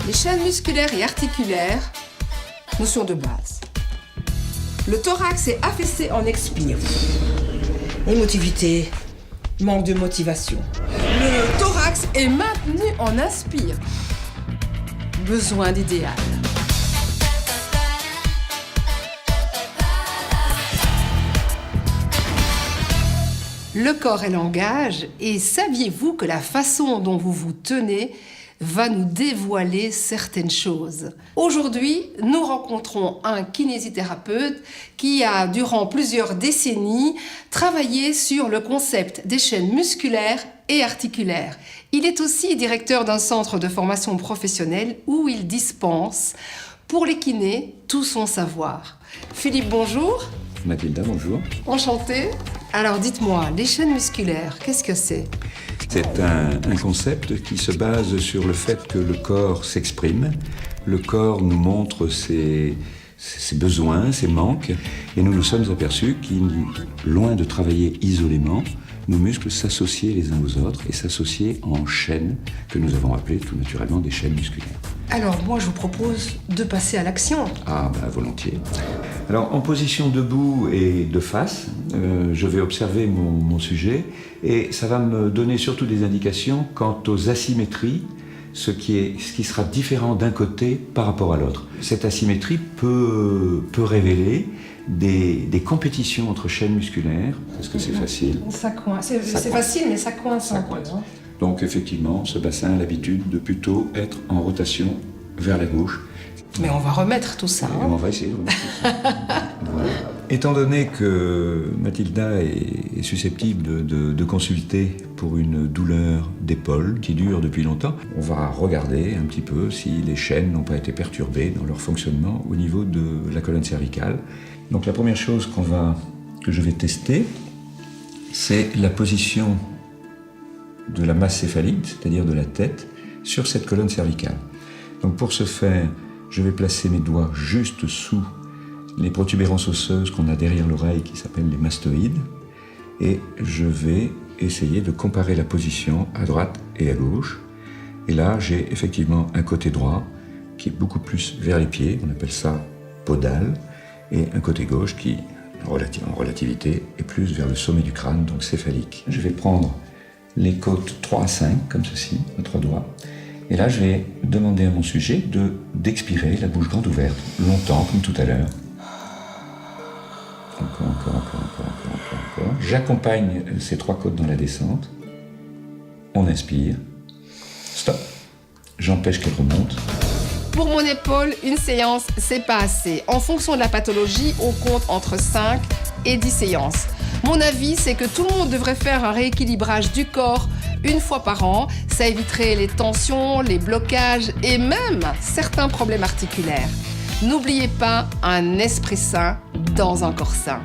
Les chaînes musculaires et articulaires, notion de base. Le thorax est affaissé en expire. Émotivité, manque de motivation. Le thorax est maintenu en inspire. Besoin d'idéal. Le corps est langage, et saviez-vous que la façon dont vous vous tenez va nous dévoiler certaines choses. Aujourd'hui, nous rencontrons un kinésithérapeute qui a, durant plusieurs décennies, travaillé sur le concept des chaînes musculaires et articulaires. Il est aussi directeur d'un centre de formation professionnelle où il dispense, pour les kinés, tout son savoir. Philippe, bonjour. Mathilda, bonjour. Enchantée. Alors dites-moi, les chaînes musculaires, qu'est-ce que c'est ? C'est un concept qui se base sur le fait que le corps s'exprime, le corps nous montre ses besoins, ses manques, et nous nous sommes aperçus qu'il, loin de travailler isolément, nos muscles s'associaient les uns aux autres et s'associaient en chaînes que nous avons appelées tout naturellement des chaînes musculaires. Alors moi je vous propose de passer à l'action. Ah ben volontiers. Alors en position debout et de face, je vais observer mon sujet et ça va me donner surtout des indications quant aux asymétries, ce qui sera différent d'un côté par rapport à l'autre. Cette asymétrie peut révéler des compétitions entre chaînes musculaires, parce que c'est facile. Ça coince. C'est facile, mais ça coince un peu. Hein. Donc effectivement, ce bassin a l'habitude de plutôt être en rotation vers la gauche. Mais on va remettre tout ça. On va essayer de remettre tout ça. Voilà. Étant donné que Mathilda est susceptible de consulter pour une douleur d'épaule qui dure depuis longtemps, on va regarder un petit peu si les chaînes n'ont pas été perturbées dans leur fonctionnement au niveau de la colonne cervicale. Donc la première chose que je vais tester, c'est la position de la masse céphalique, c'est-à-dire de la tête, sur cette colonne cervicale. Donc pour ce faire, je vais placer mes doigts juste sous les protubérances osseuses qu'on a derrière l'oreille qui s'appellent les mastoïdes, et je vais essayer de comparer la position à droite et à gauche. Et là, j'ai effectivement un côté droit qui est beaucoup plus vers les pieds, on appelle ça podal, et un côté gauche qui, en relativité, est plus vers le sommet du crâne, donc céphalique. Je vais prendre les côtes 3 à 5, comme ceci, à 3 doigts. Et là, je vais demander à mon sujet d'expirer, la bouche grande ouverte, longtemps, comme tout à l'heure. Encore. J'accompagne ces 3 côtes dans la descente. On inspire. Stop. J'empêche qu'elle remonte. Pour mon épaule, une séance, c'est pas assez. En fonction de la pathologie, on compte entre 5 et 10 séances. Mon avis, c'est que tout le monde devrait faire un rééquilibrage du corps une fois par an. Ça éviterait les tensions, les blocages et même certains problèmes articulaires. N'oubliez pas, un esprit sain dans un corps sain.